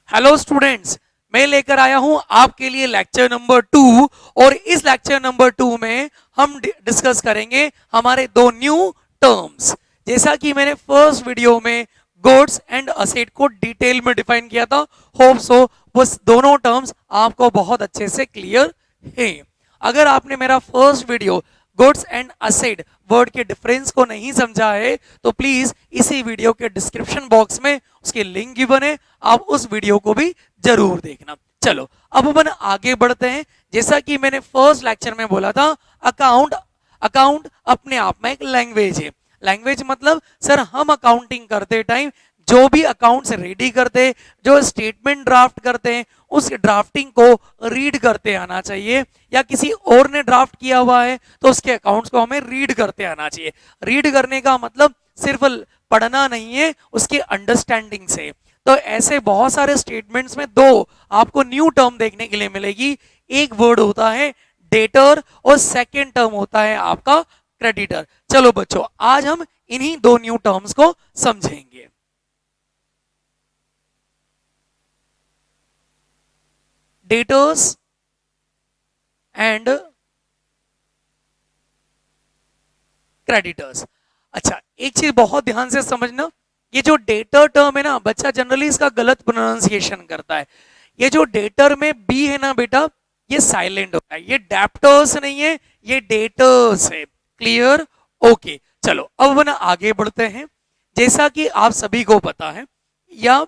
Hello students, मैं लेकर आया हूं आपके लिए लेक्चर नंबर 2 और इस लेक्चर नंबर 2 में हम डिस्कस करेंगे हमारे दो न्यू टर्म्स। जैसा कि मैंने फर्स्ट वीडियो में गुड्स एंड असेट को डिटेल में डिफाइन किया था, होप सो वो दोनों टर्म्स आपको बहुत अच्छे से क्लियर है। अगर आपने मेरा first video goods and asset word के डिफरेंस को नहीं समझा है तो प्लीज इसी वीडियो के डिस्क्रिप्शन बॉक्स में उसकी लिंक गिवन है, आप उस वीडियो को भी जरूर देखना। चलो अब अपन आगे बढ़ते हैं। जैसा कि मैंने फर्स्ट लेक्चर में बोला था, अकाउंट अकाउंट अपने आप में एक लैंग्वेज है। लैंग्वेज मतलब सर हम अकाउंटिंग करते टाइम जो भी अकाउंट्स रेडी करते, जो स्टेटमेंट ड्राफ्ट करते हैं, उस ड्राफ्टिंग को रीड करते आना चाहिए, या किसी और ने ड्राफ्ट किया हुआ है तो उसके अकाउंट्स को हमें रीड करते आना चाहिए। रीड करने का मतलब सिर्फ पढ़ना नहीं है, उसके अंडरस्टैंडिंग से। तो ऐसे बहुत सारे स्टेटमेंट्स में दो आपको न्यू टर्म देखने के लिए मिलेगी। एक वर्ड होता है डेटर और सेकेंड टर्म होता है आपका क्रेडिटर। चलो बच्चों, आज हम इन्हीं दो न्यू टर्म्स को समझेंगे। Debtors and creditors. अच्छा, एक चीज बहुत ध्यान से समझना, ये जो डेटर टर्म है ना, बच्चा जनरली इसका गलत प्रोनाउंसिएशन करता है। ये जो डेटर में बी है ना बेटा, ये साइलेंट होता है, ये डेप्टर्स नहीं है, ये डेटर्स है। क्लियर? ओके, चलो अब ना आगे बढ़ते हैं। जैसा कि आप सभी को पता है, या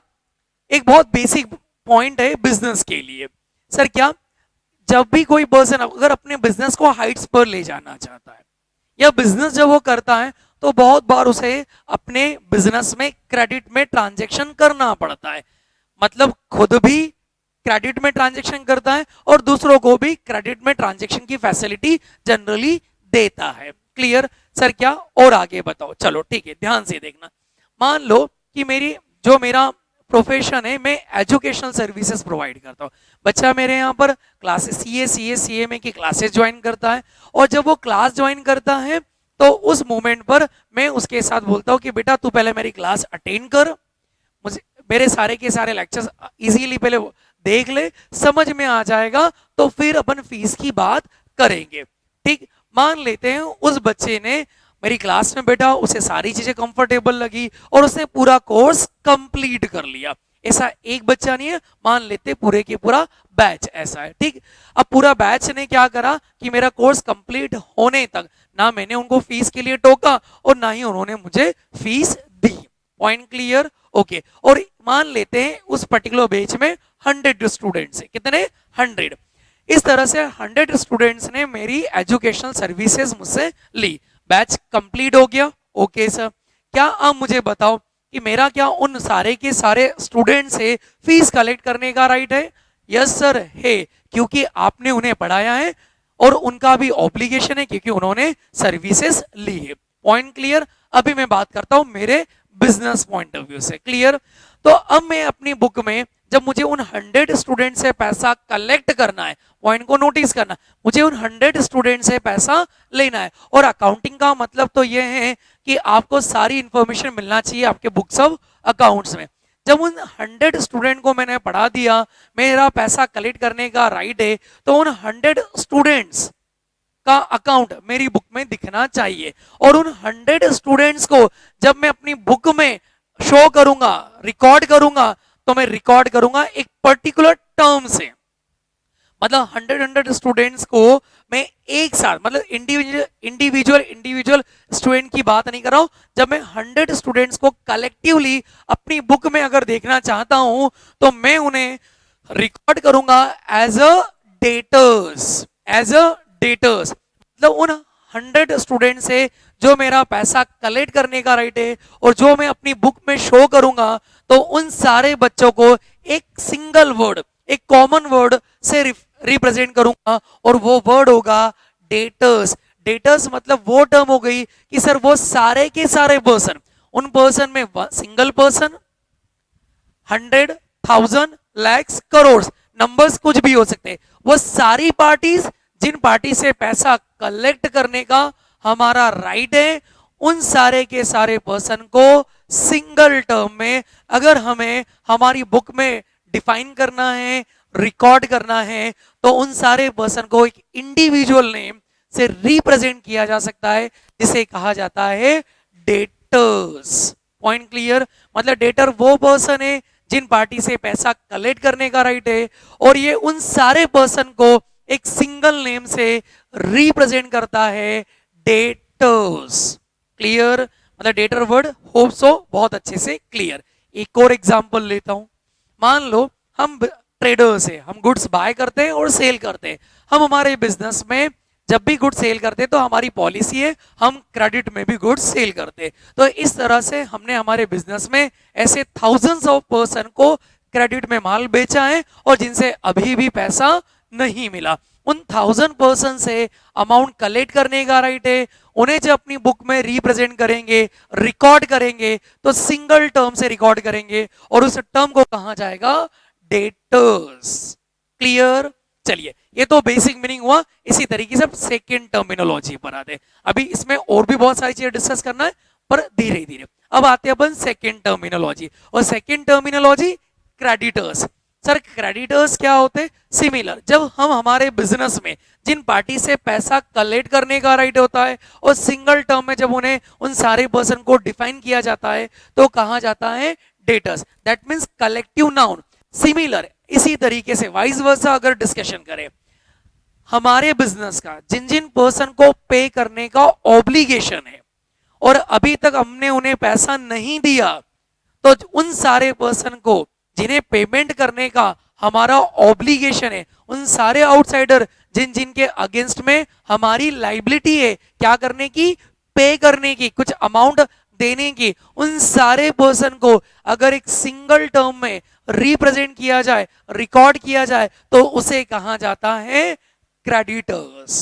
एक बहुत बेसिक पॉइंट है बिजनेस के लिए। सर क्या, जब भी कोई पर्सन अगर अपने बिजनेस को हाइट्स पर ले जाना चाहता है, या बिजनेस जब वो करता है, तो बहुत बार उसे अपने बिजनेस में क्रेडिट में ट्रांजैक्शन करना पड़ता है। मतलब खुद भी क्रेडिट में ट्रांजैक्शन करता है और दूसरों को भी क्रेडिट में ट्रांजैक्शन की फैसिलिटी जनरली देता है। क्लियर? सर क्या और आगे बताओ। चलो ठीक है, ध्यान से देखना। मान लो कि मेरा प्रोफेशन है, मैं एजुकेशनल सर्विसेज प्रोवाइड करता हूँ। बच्चा मेरे यहाँ पर क्लासेस सीए की क्लासेस ज्वाइन करता है, और जब वो क्लास ज्वाइन करता है तो उस मोमेंट पर मैं उसके साथ बोलता हूँ कि बेटा तू पहले मेरी क्लास अटेंड कर, मुझे मेरे सारे के सारे लेक्चर्स इजीली पहले देख ले, समझ में आ जाएगा तो फिर अपन फीस की बात करेंगे। ठीक, मान लेते हैं उस बच्चे ने मेरी क्लास में बैठा, उसे सारी चीजें कंफर्टेबल लगी और उसने पूरा कोर्स कंप्लीट कर लिया। ऐसा एक बच्चा नहीं है, मान लेते पूरे के पूरा बैच ऐसा है। ठीक, अब पूरा बैच ने क्या करा कि मेरा कोर्स कंप्लीट होने तक ना मैंने उनको फीस के लिए टोका और ना ही उन्होंने मुझे फीस दी। Point clear? ओके। और मान लेते हैं उस पर्टिकुलर बैच में 100 स्टूडेंट्स है। कितने? 100। इस तरह से 100 स्टूडेंट्स ने मेरी एजुकेशनल सर्विसेज मुझसे ली। बैच कंप्लीट हो गया। ओके सर, क्या आप मुझे बताओ कि मेरा क्या उन सारे के सारे स्टूडेंट से फीस कलेक्ट करने का राइट है? यस सर है, क्योंकि आपने उन्हें पढ़ाया है और उनका भी ऑब्लिगेशन है क्योंकि उन्होंने सर्विसेज ली है। Point clear? अभी मैं बात करता हूं मेरे बिजनेस पॉइंट ऑफ व्यू से। क्लियर? तो अब मैं अपनी बुक में जब मुझे उन 100 स्टूडेंट से पैसा कलेक्ट करना है, पॉइंट को नोटिस करना, मुझे उन 100 स्टूडेंट से पैसा लेना है। और अकाउंटिंग का मतलब तो यह है कि आपको सारी इंफॉर्मेशन मिलना चाहिए आपके बुक्स ऑफ अकाउंट्स में। जब उन 100 स्टूडेंट को मैंने पढ़ा दिया, मेरा पैसा कलेक्ट करने का राइट है, तो उन 100 स्टूडेंट्स का अकाउंट मेरी बुक में दिखना चाहिए। और उन 100 स्टूडेंट्स को जब मैं अपनी बुक में शो करूंगा, रिकॉर्ड करूंगा, तो मैं रिकॉर्ड करूंगा एक पर्टिकुलर टर्म से। मतलब 100 स्टूडेंट्स को मैं एक साथ, मतलब इंडिविजुअल स्टूडेंट की बात नहीं कर रहा हूं। जब मैं 100 स्टूडेंट्स को कलेक्टिवली अपनी बुक में अगर देखना चाहता हूं तो मैं उन्हें रिकॉर्ड करूंगा एज अ डेटर्स। मतलब उन 100 स्टूडेंट से जो मेरा पैसा कलेक्ट करने का राइट है और जो मैं अपनी बुक में शो करूंगा, तो उन सारे बच्चों को एक सिंगल वर्ड, एक कॉमन वर्ड से रिप्रेजेंट करूंगा, और वो वर्ड होगा डेटर्स। डेटर्स मतलब वो टर्म हो गई कि सर वो सारे के सारे पर्सन, उन पर्सन में single person, 100, 1000, lakhs, crore, numbers कुछ भी हो सकते हैं, वो सारी पार्टीज जिन पार्टी से पैसा कलेक्ट करने का हमारा राइट है, उन सारे के सारे पर्सन को सिंगल टर्म में अगर हमें हमारी बुक में डिफाइन करना है, रिकॉर्ड करना है, तो उन सारे पर्सन को एक इंडिविजुअल नेम से रिप्रेजेंट किया जा सकता है, जिसे कहा जाता है डेटर्स। Point clear? मतलब डेटर वो पर्सन है जिन पार्टी से पैसा कलेक्ट करने का राइट है, और ये उन सारे पर्सन को एक सिंगल नेम से रिप्रेजेंट करता है, डेटर्स। क्लियर? मतलब डेटर वर्ड होप सो बहुत अच्छे से क्लियर। एक और एग्जांपल लेता हूं। मान लो हम ट्रेडर्स हैं, हम गुड्स बाय करते हैं और सेल करते हैं। हम हमारे बिजनेस में जब भी गुड्स सेल करते हैं तो हमारी पॉलिसी है हम क्रेडिट में भी गुड्स सेल करते हैं। तो इस तरह से हमने हमारे बिजनेस में ऐसे थाउजेंड्स ऑफ पर्सन को क्रेडिट में माल बेचा है और जिनसे अभी भी पैसा नहीं मिला। उन 1000 पर्सन से अमाउंट कलेक्ट करने का राइट है। उन्हें जब अपनी बुक में रिप्रेजेंट करेंगे, रिकॉर्ड करेंगे, तो सिंगल टर्म से रिकॉर्ड करेंगे और उस टर्म को कहा जाएगा डेटर्स। क्लियर? चलिए, ये तो बेसिक मीनिंग हुआ। इसी तरीके से सेकेंड टर्मिनोलॉजी पर आते हैं। अभी इसमें और भी बहुत सारी चीजें डिस्कस करना है, पर धीरे धीरे। अब आते हैं अपन सेकेंड टर्मिनोलॉजी, और second terminology creditors. Sir creditors क्या होते? सिमिलर, जब हम हमारे बिजनेस में जिन पार्टी से पैसा कलेक्ट करने का राइट होता है और सिंगल टर्म में जब उन्हें उन सारे पर्सन को डिफाइन किया जाता है तो कहा जाता है debtors. That means collective noun. Similar, इसी तरीके से वाइस वर्सा अगर डिस्कशन करें, हमारे बिजनेस का जिन जिन पर्सन को पे करने का ऑब्लिगेशन है और अभी तक हमने उन्हें पैसा नहीं दिया, तो उन सारे पर्सन को जिन्हें पेमेंट करने का हमारा ऑब्लिगेशन है, उन सारे आउटसाइडर जिन जिन के अगेंस्ट में हमारी लाइबिलिटी है क्या करने की, पे करने की, कुछ अमाउंट देने की, उन सारे पर्सन को अगर एक सिंगल टर्म में रिप्रेजेंट किया जाए, रिकॉर्ड किया जाए, तो उसे कहा जाता है क्रेडिटर्स।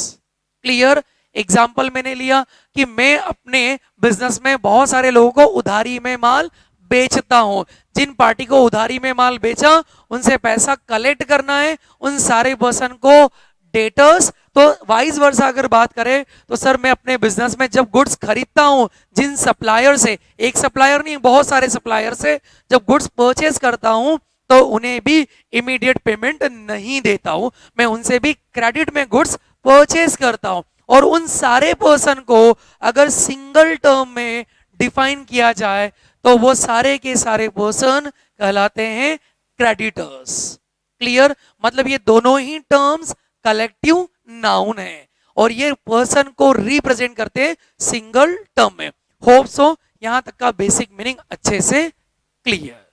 क्लियर? एग्जाम्पल मैंने लिया कि मैं अपने बिजनेस में बहुत सारे लोगों को उधारी में माल बेचता हूं। जिन पार्टी को उधारी में माल बेचा उनसे पैसा कलेक्ट करना है, उन सारे पर्सन को डेटर्स। तो वाइस वर्सा अगर बात करें तो सर मैं अपने बिजनेस में जब गुड्स खरीदता हूं, जिन सप्लायर से, एक सप्लायर नहीं बहुत सारे सप्लायर से जब गुड्स परचेज करता हूं, तो उन्हें भी इमीडिएट पेमेंट नहीं देता हूं, मैं उनसे भी क्रेडिट में गुड्स परचेज करता हूं। और उन सारे पर्सन को अगर सिंगल टर्म में डिफाइन किया जाए तो वो सारे के सारे पर्सन कहलाते हैं क्रेडिटर्स। क्लियर? मतलब ये दोनों ही टर्म्स कलेक्टिव नाउन है और ये पर्सन को रिप्रेजेंट करते हैं सिंगल टर्म में। होप सो यहां तक का बेसिक मीनिंग अच्छे से क्लियर।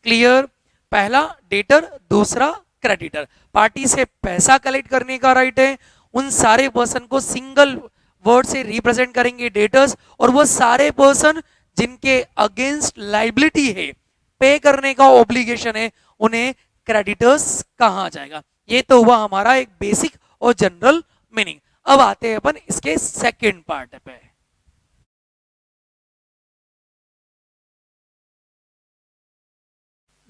क्लियर? पहला डेटर, दूसरा क्रेडिटर। पार्टी से पैसा कलेक्ट करने का राइट है, उन सारे पर्सन को सिंगल वर्ड से रिप्रेजेंट करेंगे डेटर्स, और वो सारे पर्सन जिनके अगेंस्ट लाइबिलिटी है, पे करने का ऑब्लिगेशन है, उन्हें क्रेडिटर्स कहा जाएगा। ये तो हुआ हमारा एक बेसिक और जनरल मीनिंग। अब आते हैं अपन इसके सेकंड पार्ट पे।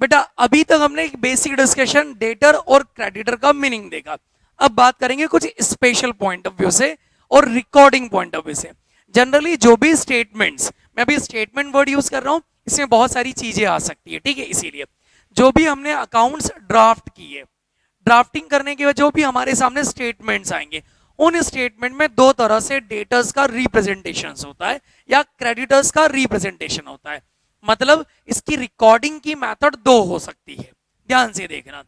बेटा अभी तक हमने एक बेसिक डिस्कशन डेटर और क्रेडिटर का मीनिंग देखा। अब बात करेंगे कुछ स्पेशल पॉइंट ऑफ व्यू से और रिकॉर्डिंग पॉइंट ऑफ व्यू से। जनरली जो भी स्टेटमेंट्स, मैं अभी स्टेटमेंट वर्ड यूज कर रहा हूं, इसमें बहुत सारी चीजें आ सकती है, ठीक है। इसीलिए जो भी हमने अकाउंट्स ड्राफ्ट किए, ड्राफ्टिंग करने के बाद जो भी हमारे सामने स्टेटमेंट्स आएंगे, उन स्टेटमेंट में दो तरह से डेटर्स का रिप्रेजेंटेशन होता है या क्रेडिटर्स का रिप्रेजेंटेशन होता है। मतलब इसकी रिकॉर्डिंग की मेथड दो हो सकती है, ध्यान से देखना।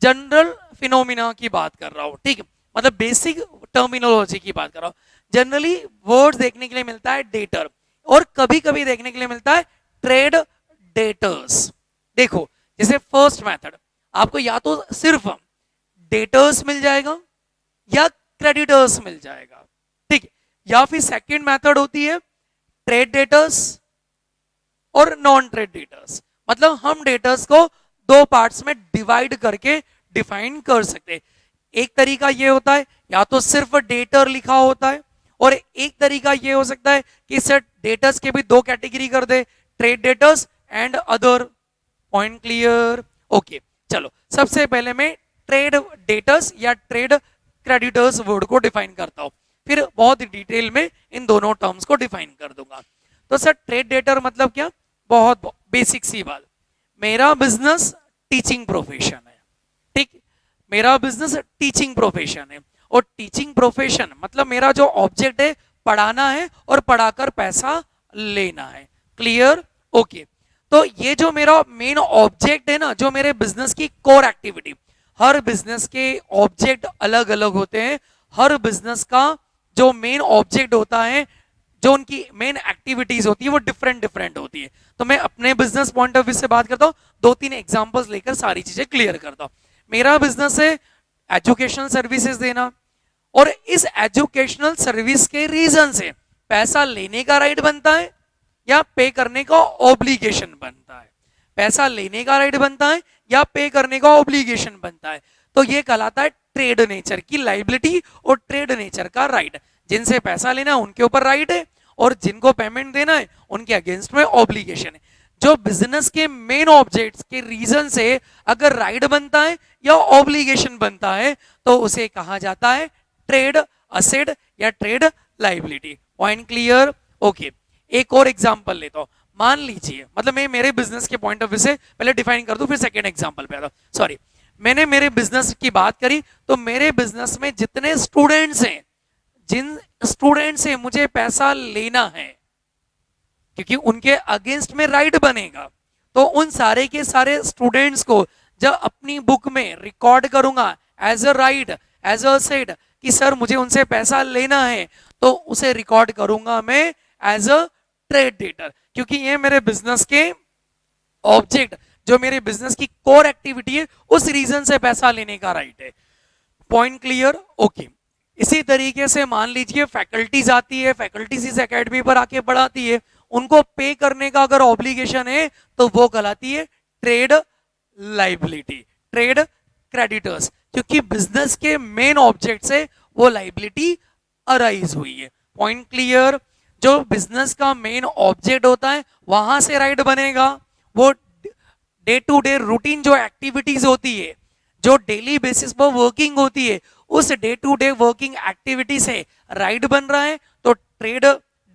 जनरल फिनोमिना की बात कर रहा हूं, ठीक है, मतलब बेसिक टर्मिनोलॉजी की बात कर रहा हूं। जनरली वर्ड देखने के लिए मिलता है डेटर, और कभी कभी देखने के लिए मिलता है ट्रेड डेटर्स। देखो जैसे फर्स्ट मेथड आपको या तो सिर्फ डेटर्स मिल जाएगा या क्रेडिटर्स मिल जाएगा, ठीक है। या फिर सेकंड मेथड होती है ट्रेड डेटर्स और नॉन ट्रेड डेटर्स। मतलब हम डेटर्स को दो पार्ट्स में डिवाइड करके डिफाइन कर सकते हैं। एक तरीका ये होता है या तो सिर्फ डेटर लिखा होता है, और एक तरीका ये हो सकता है कि सर डेटर्स के भी दो कैटेगरी कर दे, trade debtors and other. Point clear? Okay, चलो सबसे पहले मैं ट्रेड डेटर्स या ट्रेड क्रेडिटर्स वर्ड को डिफाइन करता हूं, फिर बहुत डिटेल में इन दोनों टर्म्स को डिफाइन कर दूंगा। तो सर ट्रेड डेटर मतलब क्या? बहुत बेसिक सी बात, मेरा बिजनेस टीचिंग प्रोफेशन है, ठीक, मेरा बिजनेस टीचिंग प्रोफेशन है, और टीचिंग प्रोफेशन मतलब मेरा जो ऑब्जेक्ट है पढ़ाना है और पढ़ाकर पैसा लेना है। क्लियर? ओके। तो ये जो मेरा मेन ऑब्जेक्ट है ना, जो मेरे बिजनेस की कोर एक्टिविटी, हर बिजनेस के ऑब्जेक्ट अलग अलग होते हैं, हर बिजनेस का जो मेन ऑब्जेक्ट होता है, जो उनकी मेन एक्टिविटीज होती है वो डिफरेंट डिफरेंट होती है। तो मैं अपने बिजनेस पॉइंट ऑफ व्यू से बात करता हूँ, 2-3 एग्जांपल्स लेकर सारी चीजें क्लियर करता हूँ। मेरा बिजनेस है एजुकेशनल सर्विसेज देना, और इस एजुकेशनल सर्विस के रीजन से पैसा लेने का राइट बनता है या पे करने का ऑब्लिगेशन बनता है, पैसा लेने का राइट बनता है या पे करने का ऑब्लिगेशन बनता है। तो ये कहलाता है ट्रेड नेचर की लाइबिलिटी और ट्रेड नेचर का राइट। जिनसे पैसा लेना है उनके ऊपर राइट है, और जिनको पेमेंट देना है उनके अगेंस्ट में ऑब्लिगेशन है। जो बिजनेस के मेन ऑब्जेक्ट्स के रीजन से अगर राइट बनता है या ऑब्लिगेशन बनता है तो उसे कहा जाता है ट्रेड असेट या trade liability. Point clear? Okay. एक और एग्जांपल लेता हूं। मान लीजिए, मतलब मैं मेरे बिजनेस के पॉइंट ऑफ व्यू से पहले डिफाइन कर दूं, फिर सेकेंड एग्जांपल पे आता हूं। सॉरी, मैंने मेरे बिजनेस की बात करी, तो मेरे बिजनेस में जितने स्टूडेंट्स हैं, जिन स्टूडेंट से मुझे पैसा लेना है, क्योंकि उनके अगेंस्ट में राइट बनेगा, तो उन सारे के सारे स्टूडेंट्स को जब अपनी बुक में रिकॉर्ड करूंगा as I write, as I said कि सर मुझे उनसे पैसा लेना है, तो उसे रिकॉर्ड करूंगा मैं एज अ ट्रेड डेटर, क्योंकि ये मेरे बिजनेस के ऑब्जेक्ट, जो मेरे बिजनेस की कोर एक्टिविटी है, उस रीजन से पैसा लेने का राइट है। Point clear? ओके। इसी तरीके से मान लीजिए फैकल्टीज आती है, फैकल्टीज इस एकेडमी पर आके पढ़ाती है, उनको पे करने का अगर ऑब्लिगेशन है तो वो कहलाती है ट्रेड लाइबिलिटी, ट्रेड क्रेडिटर्स, क्योंकि बिजनेस के मेन ऑब्जेक्ट से वो लाइबिलिटी अराइज हुई है। Point clear? जो बिजनेस का मेन ऑब्जेक्ट होता है वहां से राइट बनेगा, वो डे टू डे रूटीन जो एक्टिविटीज होती है, जो डेली बेसिस पर वर्किंग होती है, उस day to day working activity से राइट बन रहा है तो ट्रेड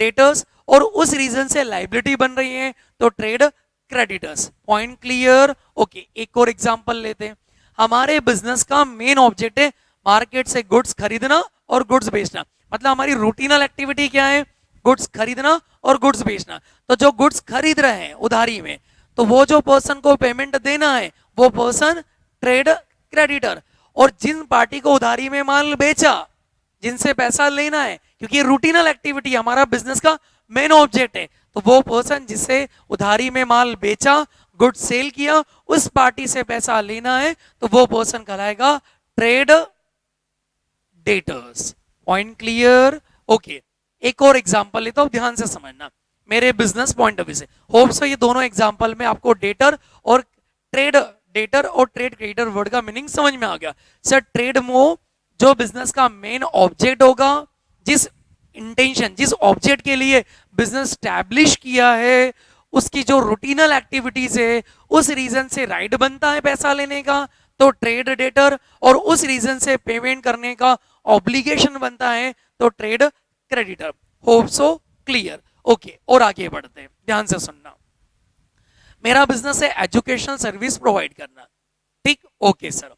डेटर्स, और उस रीजन से लाइबिलिटी बन रही है तो trade creditors. Point clear? Okay. एक और एग्जांपल लेते हैं। हमारे बिजनेस का मेन ऑब्जेक्ट है मार्केट से गुड्स खरीदना और गुड्स बेचना, मतलब हमारी रूटीनल एक्टिविटी क्या है? गुड्स खरीदना और गुड्स बेचना। तो जो गुड्स खरीद रहे हैं उधारी में, तो वो जो पर्सन को पेमेंट देना है वो पर्सन ट्रेड क्रेडिटर, और जिन पार्टी को उधारी में माल बेचा, जिनसे पैसा लेना है, क्योंकि रूटीनल एक्टिविटी हमारा बिजनेस का मेन ऑब्जेक्ट है, तो वो पर्सन जिससे उधारी में माल बेचा, गुड सेल किया, उस पार्टी से पैसा लेना है तो वो पर्सन कहलाएगा trade debtors. Point clear? Okay. एक और एग्जांपल लेता हूं, ध्यान से समझना मेरे बिजनेस पॉइंट ऑफ व्यू से। होप सो ये दोनों एग्जांपल में आपको डेटर और ट्रेड डेटर और ट्रेड क्रेडिटर वर्ड का मीनिंग समझ में आ गया। सर ट्रेड में जो बिजनेस का मेन ऑब्जेक्ट होगा, जिस इंटेंशन, जिस ऑब्जेक्ट के लिए बिजनेस स्टैब्लिश किया है, उसकी जो रूटीनल एक्टिविटीज है, उस रीजन से राइट बनता है पैसा लेने का तो ट्रेड डेटर, और उस रीजन से पेमेंट करने का ऑब्लिगेशन बनता है तो trade creditor. Hope so clear? Okay. और आगे बढ़ते हैं, ध्यान से सुनना। मेरा बिजनेस है एजुकेशनल सर्विस प्रोवाइड करना, ठीक? Okay sir.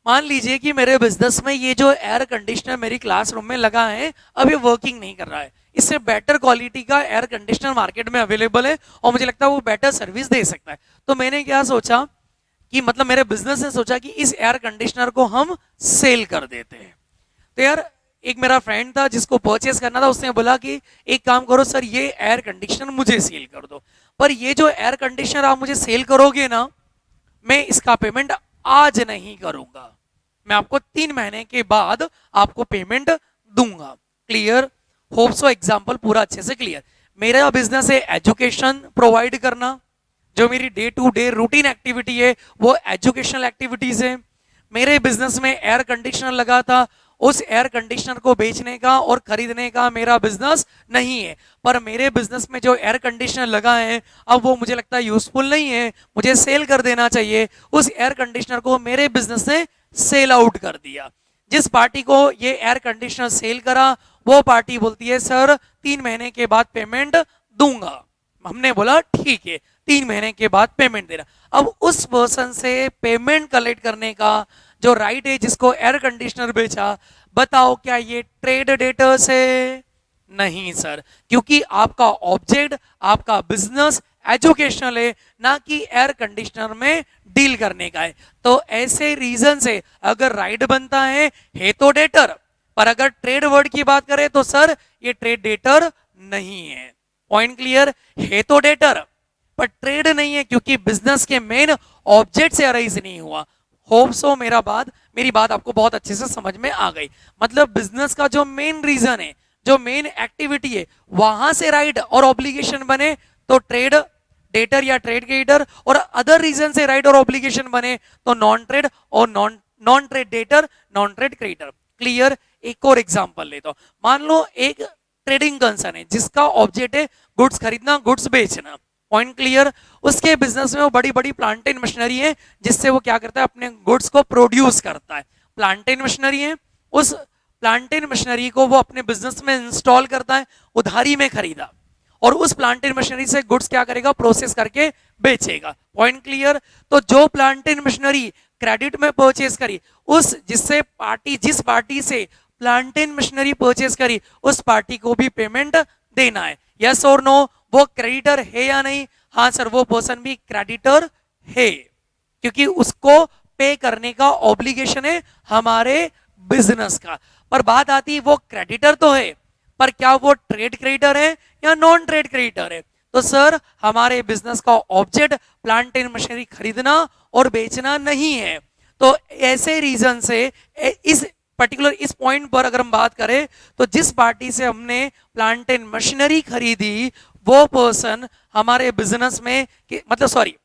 मान लीजिए कि मेरे बिजनेस में ये जो एयर कंडीशनर मेरी क्लासरूम में लगा है अब ये वर्किंग नहीं कर रहा है, इससे बेटर क्वालिटी का एयर कंडीशनर मार्केट में अवेलेबल है और मुझे लगता है वो बेटर सर्विस दे सकता है। तो मैंने क्या सोचा कि मतलब मेरे बिजनेस ने सोचा कि इस एयर कंडीशनर को हम सेल कर देते हैं। तो यार एक मेरा फ्रेंड था जिसको परचेस करना था, उसने बोला कि एक काम करो सर, ये एयर कंडीशनर मुझे सेल कर दो, पर ये जो एयर कंडीशनर आप मुझे सेल करोगे ना, मैं इसका पेमेंट आज नहीं करूंगा, मैं आपको 3 महीने के बाद आपको पेमेंट दूंगा। क्लियर? होप सो एग्जांपल पूरा अच्छे से क्लियर। मेरा बिजनेस है एजुकेशन प्रोवाइड करना, जो मेरी day to day routine activity है वो एजुकेशनल एक्टिविटीज है। मेरे बिजनेस में एयर कंडीशनर लगा था, उस एयर कंडीशनर को बेचने का और खरीदने का मेरा बिजनेस नहीं है, पर मेरे बिजनेस में जो एयर कंडीशनर लगा है अब वो मुझे लगता है यूजफुल नहीं है, मुझे सेल कर देना चाहिए। उस एयर कंडीशनर को मेरे बिजनेस ने सेल आउट कर दिया। जिस पार्टी को ये एयर कंडीशनर सेल करा वो पार्टी बोलती है सर 3 महीने के बाद पेमेंट दूंगा। हमने बोला ठीक है, 3 महीने के बाद पेमेंट देना। अब उस पर्सन से पेमेंट कलेक्ट करने का जो राइट है, जिसको एयर कंडीशनर बेचा, बताओ क्या ये ट्रेड डेटर्स है? नहीं सर, क्योंकि आपका ऑब्जेक्ट, आपका बिजनेस एजुकेशनल है, ना कि एयर कंडीशनर में डील करने का है। तो ऐसे रीजन से अगर राइट बनता है तो डेटर, पर अगर ट्रेड वर्ड की बात करें तो सर ये ट्रेड डेटर नहीं है। Point clear? है तो डेटर पर ट्रेड नहीं है, क्योंकि बिजनेस के मेन ऑब्जेक्ट से अराइज नहीं हुआ। होप सो मेरी बात आपको बहुत अच्छे से समझ में आ गई। मतलब बिजनेस का जो मेन रीजन है, जो मेन एक्टिविटी है, वहां से राइट और ऑब्लिगेशन बने तो ट्रेड डेटर या ट्रेड क्रेडिटर, और अदर रीजन से राइट और ऑब्लिगेशन बने तो नॉन ट्रेड और non trade debtor, non trade creditor. Clear? एक और एग्जांपल लेता हूं। मान लो एक ट्रेडिंग कंसर्न है जिसका ऑब्जेक्ट है गुड्स खरीदना, गुड्स बेचना। Point clear? उसके बिजनेस में वो बड़ी बड़ी प्लांट एंड मशीनरी है जिससे वो क्या करता है, अपने गुड्स को प्रोड्यूस करता है। प्लांट एंड मशीनरी है, उस प्लांट एंड मशीनरी को वो अपने बिजनेस में इंस्टॉल करता है, उधारी में खरीदा, और उस प्लांट एंड मशीनरी से गुड्स क्या करेगा, प्रोसेस करके बेचेगा। Point clear? तो जो प्लांट एंड मशीनरी क्रेडिट में परचेस करी, जिस पार्टी से प्लांट एंड मशीनरी परचेस करी, उस पार्टी को भी पेमेंट देना है। यस और नो? वो क्रेडिटर है या नहीं? हाँ सर, वो पर्सन भी क्रेडिटर है, क्योंकि उसको पे करने का ऑब्लिगेशन है हमारे बिजनेस का। पर बात आती है, वो क्रेडिटर तो है, पर क्या वो ट्रेड क्रेडिटर है या नॉन ट्रेड क्रेडिटर है? तो सर हमारे बिजनेस का ऑब्जेक्ट प्लांट एंड मशीनरी खरीदना और बेचना नहीं है। तो ऐसे रीजन से इस पॉइंट पर अगर हम बात करें तो जिस पार्टी से हमने प्लांट एंड मशीनरी खरीदी, वो पर्सन हमारे बिजनेस में मतलब सॉरी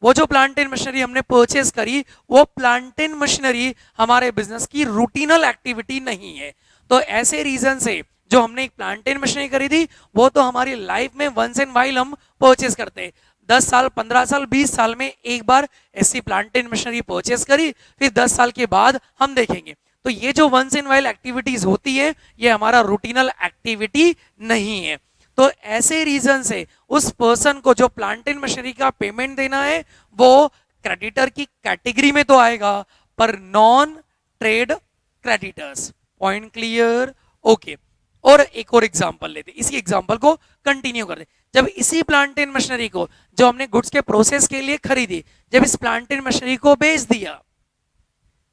वो जो प्लांट एंड मशीनरी हमने परचेस करी, वो प्लांट एंड मशीनरी हमारे बिजनेस की रूटीनल एक्टिविटी नहीं है। तो ऐसे रीजन से जो हमने एक प्लांट एंड मशीनरी खरीदी, वो तो हमारी लाइफ में वंस एंड वाइल हम परचेस करते हैं। 10 साल, 15 साल, 20 साल में एक बार ऐसी प्लांट एंड मशीनरी परचेस करी, फिर 10 साल के बाद हम देखेंगे। तो ये जो वंस एंड वाइल एक्टिविटीज होती है, ये हमारा रूटीनल एक्टिविटी नहीं है। तो ऐसे रीजन से उस पर्सन को जो प्लांट एंड मशीनरी का पेमेंट देना है, वो क्रेडिटर की कैटेगरी में तो आएगा, पर non trade creditors. Point clear? Okay. और एक और एग्जांपल लेते, इसी एग्जांपल को कंटिन्यू करते। जब इसी प्लांट एंड मशीनरी को जो हमने गुड्स के प्रोसेस के लिए खरीदी, जब इस प्लांट एंड मशीनरी को बेच दिया,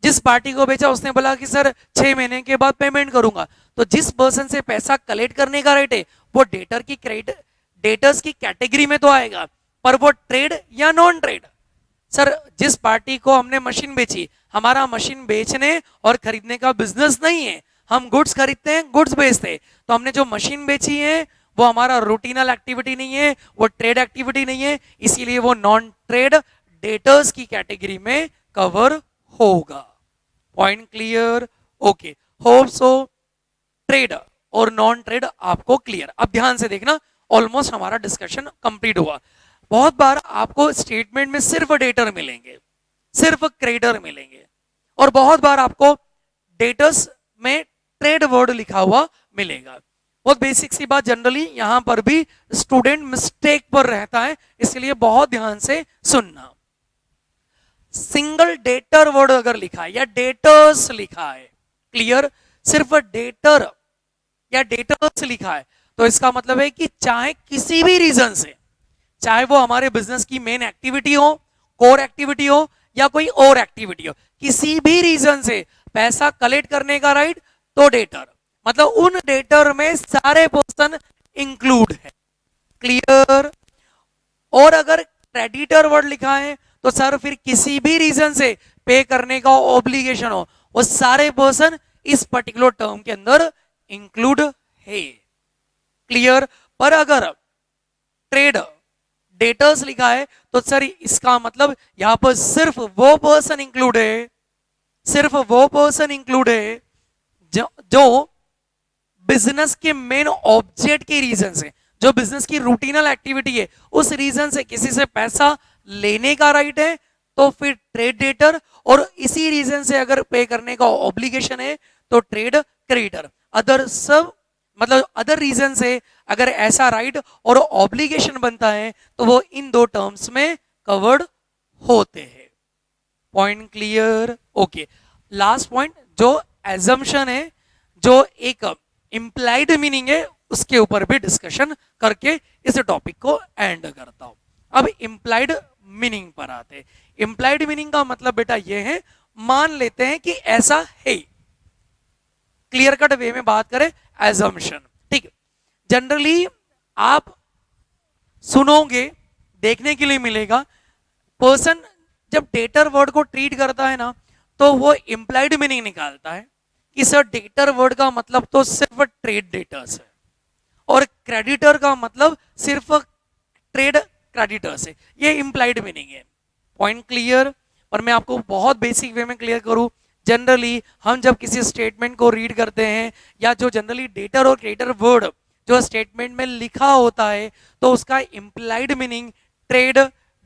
जिस पार्टी को बेचा उसने बोला कि सर 6 महीने के बाद पेमेंट करूंगा, तो जिस पर्सन से पैसा कलेक्ट करने का राइट है, वो डेटर्स की कैटेगरी में तो आएगा, पर वो ट्रेड या नॉन ट्रेड? सर जिस पार्टी को हमने मशीन बेची, हमारा मशीन बेचने और खरीदने का बिजनेस नहीं है, हम गुड्स खरीदते हैं, गुड्स बेचते हैं। तो हमने जो मशीन बेची है वो हमारा रूटीनल एक्टिविटी नहीं है, वो ट्रेड एक्टिविटी नहीं है, इसीलिए वो नॉन ट्रेड डेटर्स की कैटेगरी में कवर होगा। Point clear? Okay, hope so trade और नॉन ट्रेड आपको क्लियर। अब ध्यान से देखना, ऑलमोस्ट हमारा डिस्कशन कंप्लीट हुआ। बहुत बार आपको स्टेटमेंट में सिर्फ डेटर मिलेंगे, सिर्फ क्रेडिटर मिलेंगे, और बहुत बार आपको डेटर्स में ट्रेड वर्ड लिखा हुआ मिलेगा। बहुत बेसिक सी बात, जनरली यहां पर भी स्टूडेंट मिस्टेक पर रहता है, इसलिए बहुत ध्यान से सुनना। सिंगल डेटर वर्ड अगर लिखा है या डेटर्स लिखा है, क्लियर, सिर्फ डेटर या डेटर्स लिखा है, तो इसका मतलब है कि चाहे किसी भी रीजन से, चाहे वो हमारे बिजनेस की मेन एक्टिविटी हो, कोर एक्टिविटी हो, या कोई और एक्टिविटी हो, किसी भी रीजन से पैसा कलेक्ट करने का राइट, तो डेटर, मतलब उन डेटर में सारे पर्सन इंक्लूड है। क्लियर? और अगर क्रेडिटर वर्ड लिखा है तो सर फिर किसी भी रीजन से पे करने का ऑब्लिगेशन हो, वो सारे पर्सन इस पर्टिकुलर टर्म के अंदर इंक्लूड है। क्लियर? पर अगर ट्रेड डेटर्स लिखा है तो सर इसका मतलब यहां पर सिर्फ वो पर्सन इंक्लूड है, सिर्फ वो पर्सन इंक्लूड है जो बिजनेस के मेन ऑब्जेक्ट के रीजन से, जो बिजनेस की रूटीनल एक्टिविटी है, उस रीजन से किसी से पैसा लेने का राइट है, तो फिर ट्रेड डेटर, और इसी रीजन से अगर पे करने का ऑब्लिगेशन है तो ट्रेड क्रेडिटर। अदर सब मतलब अदर रीजन से अगर ऐसा राइट और ऑब्लिगेशन बनता है तो वो इन दो टर्म्स में कवर्ड होते हैं। Point clear? Okay, last point जो एजम्पशन है, जो एक इंप्लाइड मीनिंग है, उसके ऊपर भी डिस्कशन करके इस टॉपिक को एंड करता हूं। अब इंप्लाइड मीनिंग पर आते हैं। इंप्लाइड मीनिंग का मतलब बेटा ये है, मान लेते हैं कि ऐसा है, क्लियर कट वे में बात करें, एजम्पशन, ठीक है। जनरली आप सुनोगे, देखने के लिए मिलेगा, पर्सन जब डेटर वर्ड को ट्रीट करता है ना, तो वो इंप्लाइड मीनिंग निकालता है कि सर डेटर वर्ड का मतलब तो सिर्फ ट्रेड डेटर्स है और क्रेडिटर का मतलब सिर्फ ट्रेड क्रेडिटर्स है, ये इंप्लाइड मीनिंग है। Point clear? पर मैं आपको बहुत बेसिक वे में क्लियर करूं, जनरली हम जब किसी स्टेटमेंट को रीड करते हैं या जो जनरली डेटर और क्रेडिटर वर्ड जो स्टेटमेंट में लिखा होता है, तो उसका इंप्लाइड मीनिंग ट्रेड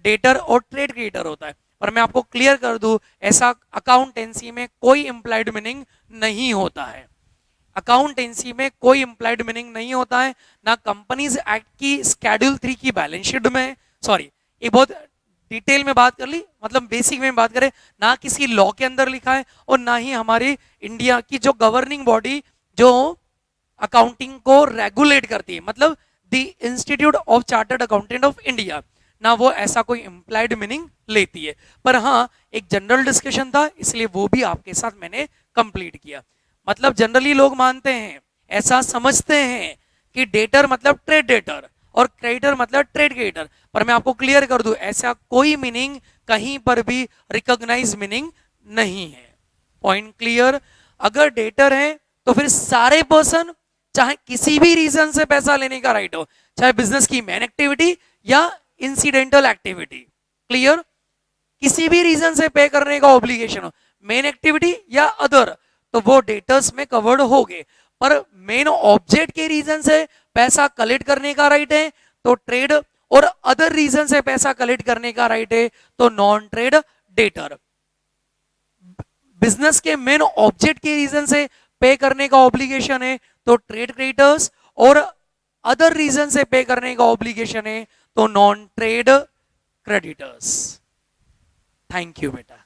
डेटर और ट्रेड क्रेडिटर होता है। पर मैं आपको क्लियर कर दूं, ऐसा अकाउंटेंसी में कोई इंप्लाइड मीनिंग नहीं होता है। अकाउंटेंसी में कोई इंप्लाइड मीनिंग नहीं होता है, ना कंपनीज एक्ट की स्केड्यूल 3 की बैलेंस शीट में, सॉरी ये बहुत डिटेल में बात कर ली, मतलब बेसिक में बात करें, ना किसी लॉ के अंदर लिखा है और ना ही हमारी इंडिया की जो गवर्निंग बॉडी जो अकाउंटिंग को रेगुलेट करती है, मतलब the institute of chartered accountant of India, ना वो ऐसा कोई इंप्लाइड मीनिंग लेती है। पर हाँ, एक जनरल डिस्कशन था, इसलिए वो भी आपके साथ मैंने कंप्लीट किया। मतलब जनरली लोग मानते हैं, ऐसा समझते हैं कि डेटर मतलब ट्रेड डेटर और क्रेडिटर मतलब ट्रेड क्रेडिटर, पर मैं आपको क्लियर कर दूं, ऐसा कोई मीनिंग कहीं पर भी रिकॉग्नाइज मीनिंग नहीं है। Point clear? अगर डेटर है तो फिर सारे पर्सन चाहे किसी भी रीजन से पैसा लेने का राइट हो, चाहे बिजनेस की मेन एक्टिविटी या इंसिडेंटल एक्टिविटी, क्लियर, किसी भी रीजन से पे करने का ऑब्लिगेशन हो, मेन एक्टिविटी या अदर, तो वो डेटर्स में कवर्ड हो गए। पर मेन ऑब्जेक्ट के रीजन से पैसा कलेक्ट करने का राइट है तो ट्रेड, और अदर रीजन से पैसा कलेक्ट करने का राइट है तो नॉन ट्रेड डेटर। बिजनेस के मेन ऑब्जेक्ट के रीजन से पे करने का ऑब्लिगेशन है तो ट्रेड क्रेडिटर्स, और अदर रीजन से पे करने का ऑब्लिगेशन है तो non trade creditors. Thank you बेटा।